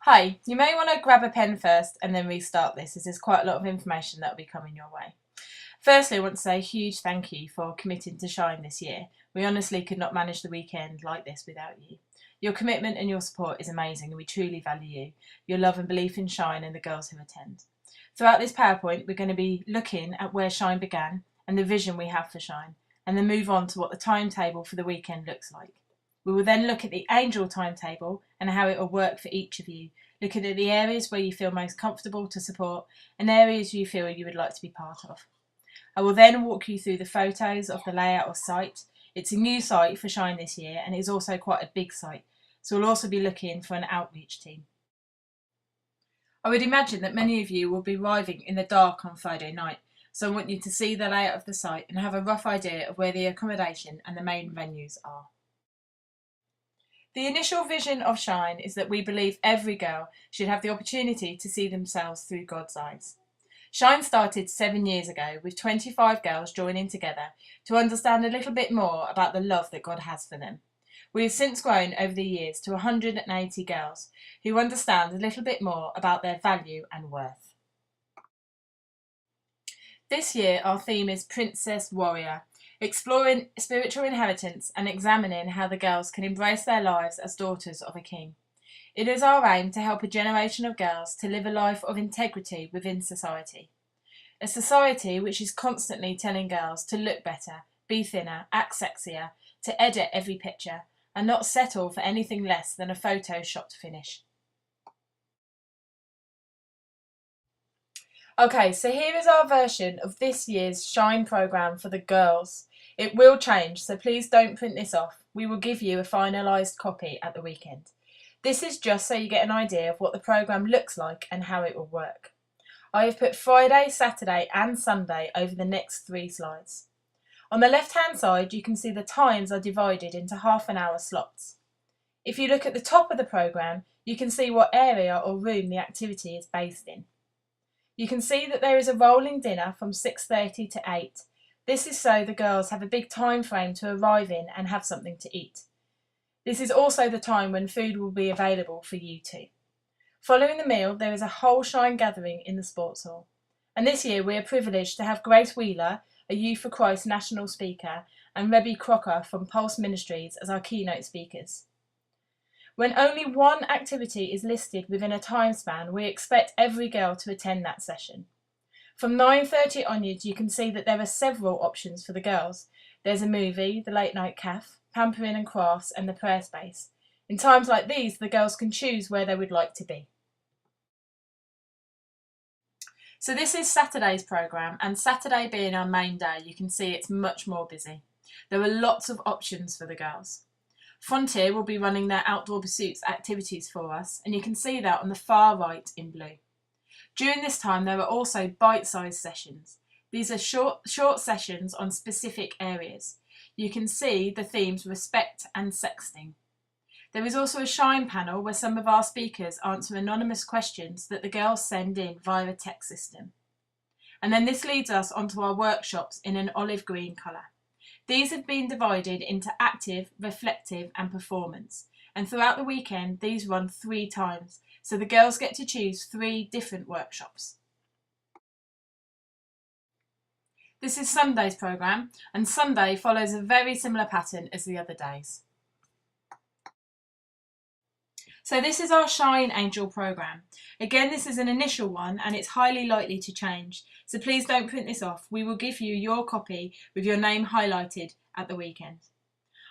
Hi, you may want to grab a pen first and then restart this as there's quite a lot of information that will be coming your way. Firstly, I want to say a huge thank you for committing to Shine this year. We honestly could not manage the weekend like this without you. Your commitment and your support is amazing and we truly value you, your love and belief in Shine and the girls who attend. Throughout this PowerPoint, we're going to be looking at where Shine began and the vision we have for Shine, and then move on to what the timetable for the weekend looks like. We will then look at the Angel timetable and how it will work for each of you, looking at the areas where you feel most comfortable to support and areas you feel you would like to be part of. I will then walk you through the photos of the layout of site. It's a new site for Shine this year and it is also quite a big site, so we'll also be looking for an outreach team. I would imagine that many of you will be arriving in the dark on Friday night, so I want you to see the layout of the site and have a rough idea of where the accommodation and the main venues are. The initial vision of Shine is that we believe every girl should have the opportunity to see themselves through God's eyes. Shine started 7 years ago with 25 girls joining together to understand a little bit more about the love that God has for them. We have since grown over the years to 180 girls who understand a little bit more about their value and worth. This year our theme is Princess Warrior, exploring spiritual inheritance and examining how the girls can embrace their lives as daughters of a king. It is our aim to help a generation of girls to live a life of integrity within society. A society which is constantly telling girls to look better, be thinner, act sexier, to edit every picture, and not settle for anything less than a photoshopped finish. Okay, so here is our version of this year's Shine programme for the girls. It will change, so please don't print this off. We will give you a finalised copy at the weekend. This is just so you get an idea of what the programme looks like and how it will work. I have put Friday, Saturday and Sunday over the next 3 slides. On the left-hand side, you can see the times are divided into half-an-hour slots. If you look at the top of the programme, you can see what area or room the activity is based in. You can see that there is a rolling dinner from 6:30 to 8. This is so the girls have a big time frame to arrive in and have something to eat. This is also the time when food will be available for you too. Following the meal, there is a whole Shine gathering in the sports hall. And this year we are privileged to have Grace Wheeler, a Youth for Christ national speaker, and Rebby Crocker from Pulse Ministries as our keynote speakers. When only one activity is listed within a time span, we expect every girl to attend that session. From 9:30 onwards, you can see that there are several options for the girls. There's a movie, the late night cafe, pampering and crafts, and the prayer space. In times like these, the girls can choose where they would like to be. So this is Saturday's programme, and Saturday being our main day, you can see it's much more busy. There are lots of options for the girls. Frontier will be running their outdoor pursuits activities for us, and you can see that on the far right in blue. During this time, there are also bite-sized sessions. These are short sessions on specific areas. You can see the themes respect and sexting. There is also a Shine panel where some of our speakers answer anonymous questions that the girls send in via a text system. And then this leads us onto our workshops in an olive green colour. These have been divided into active, reflective and performance, and throughout the weekend these run 3 times, so the girls get to choose 3 different workshops. This is Sunday's programme, and Sunday follows a very similar pattern as the other days. So this is our Shine Angel programme. Again, this is an initial one and it's highly likely to change, so please don't print this off. We will give you your copy with your name highlighted at the weekend.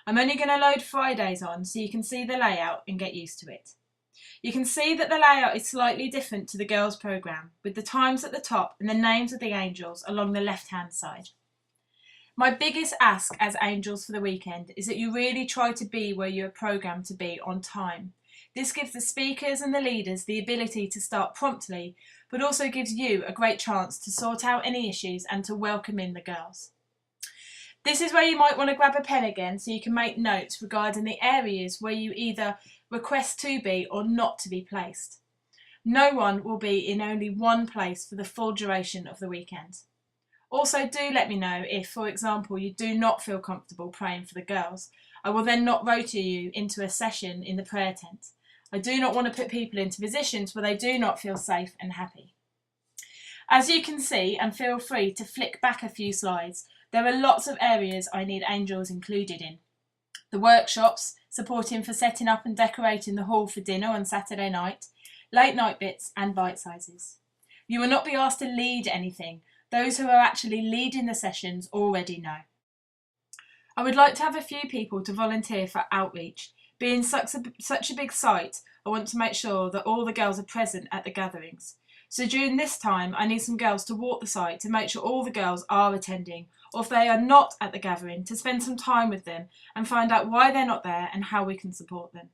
I'm only going to load Fridays on so you can see the layout and get used to it. You can see that the layout is slightly different to the girls' programme, with the times at the top and the names of the angels along the left-hand side. My biggest ask as angels for the weekend is that you really try to be where you are programmed to be on time. This gives the speakers and the leaders the ability to start promptly, but also gives you a great chance to sort out any issues and to welcome in the girls. This is where you might want to grab a pen again so you can make notes regarding the areas where you either request to be or not to be placed. No one will be in only one place for the full duration of the weekend. Also, do let me know if, for example, you do not feel comfortable praying for the girls. I will then not rotate you into a session in the prayer tent. I do not want to put people into positions where they do not feel safe and happy. As you can see, and feel free to flick back a few slides, there are lots of areas I need angels included in. The workshops, supporting for setting up and decorating the hall for dinner on Saturday night, late night bits and bite sizes. You will not be asked to lead anything. Those who are actually leading the sessions already know. I would like to have a few people to volunteer for outreach. Being such a big site, I want to make sure that all the girls are present at the gatherings. So during this time, I need some girls to walk the site to make sure all the girls are attending, or if they are not at the gathering, to spend some time with them and find out why they're not there and how we can support them.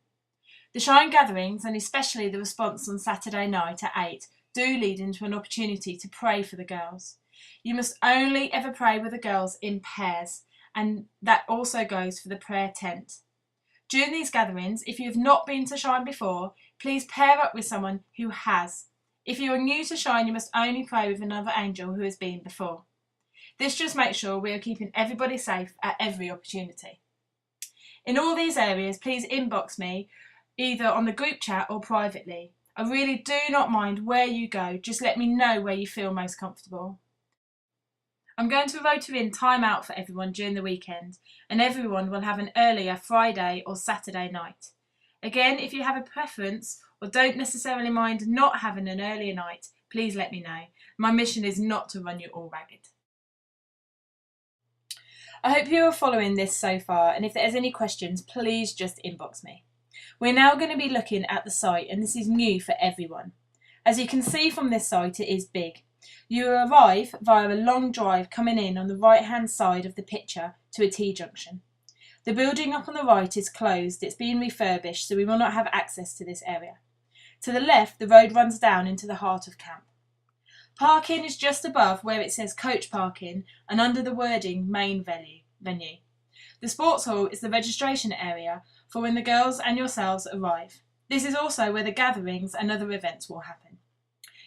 The Shine gatherings, and especially the response on Saturday night at 8, do lead into an opportunity to pray for the girls. You must only ever pray with the girls in pairs, and that also goes for the prayer tent. During these gatherings, if you have not been to Shine before, please pair up with someone who has. If you are new to Shine, you must only pray with another angel who has been before. This just makes sure we are keeping everybody safe at every opportunity. In all these areas, please inbox me either on the group chat or privately. I really do not mind where you go, just let me know where you feel most comfortable. I'm going to rotor in time out for everyone during the weekend, and everyone will have an earlier Friday or Saturday night. Again, if you have a preference or don't necessarily mind not having an earlier night, please let me know. My mission is not to run you all ragged. I hope you are following this so far, and if there's any questions, please just inbox me. We're now going to be looking at the site, and this is new for everyone. As you can see from this site, it is big. You arrive via a long drive coming in on the right-hand side of the picture to a T-junction. The building up on the right is closed. It's being refurbished, so we will not have access to this area. To the left, the road runs down into the heart of camp. Parking is just above where it says coach parking and under the wording main venue. The sports hall is the registration area for when the girls and yourselves arrive. This is also where the gatherings and other events will happen.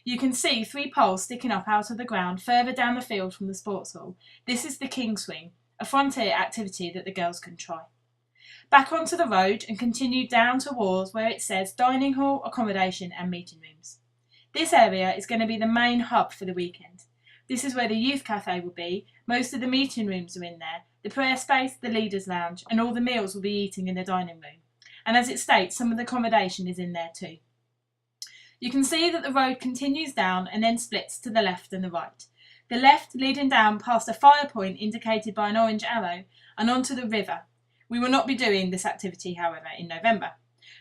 You can see 3 poles sticking up out of the ground further down the field from the sports hall. This is the King Swing, a frontier activity that the girls can try. Back onto the road and continue down towards where it says dining hall, accommodation and meeting rooms. This area is going to be the main hub for the weekend. This is where the youth cafe will be. Most of the meeting rooms are in there, the prayer space, the leaders lounge, and all the meals will be eating in the dining room. And as it states, some of the accommodation is in there too. You can see that the road continues down and then splits to the left and the right. The left leading down past a fire point indicated by an orange arrow and onto the river. We will not be doing this activity, however, in November.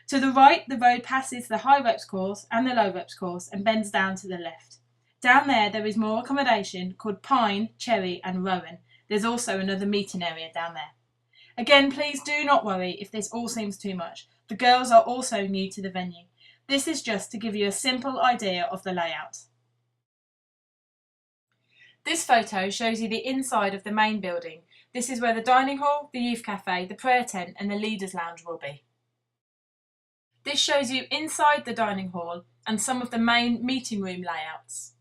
To the right, the road passes the high ropes course and the low ropes course and bends down to the left. Down there is more accommodation called Pine, Cherry and Rowan. There's also another meeting area down there. Again, please do not worry if this all seems too much. The girls are also new to the venue. This is just to give you a simple idea of the layout. This photo shows you the inside of the main building. This is where the dining hall, the youth cafe, the prayer tent and the leaders lounge will be. This shows you inside the dining hall and some of the main meeting room layouts.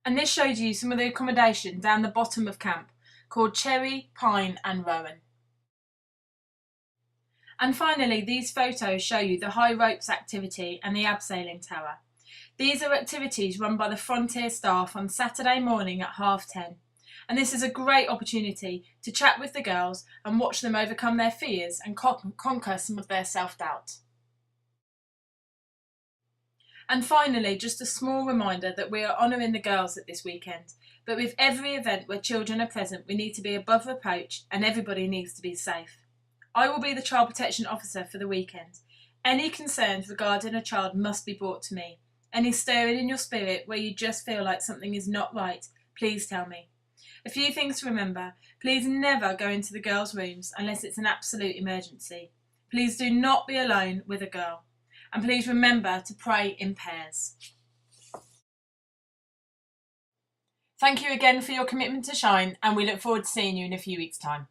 And this shows you some of the accommodation down the bottom of camp called Cherry, Pine and Rowan. And finally, these photos show you the high ropes activity and the abseiling tower. These are activities run by the Frontier staff on Saturday morning at 10:30. And this is a great opportunity to chat with the girls and watch them overcome their fears and conquer some of their self-doubt. And finally, just a small reminder that we are honouring the girls at this weekend, but with every event where children are present, we need to be above reproach and everybody needs to be safe. I will be the Child Protection Officer for the weekend. Any concerns regarding a child must be brought to me. Any stirring in your spirit where you just feel like something is not right, please tell me. A few things to remember. Please never go into the girls' rooms unless it's an absolute emergency. Please do not be alone with a girl. And please remember to pray in pairs. Thank you again for your commitment to Shine, and we look forward to seeing you in a few weeks' time.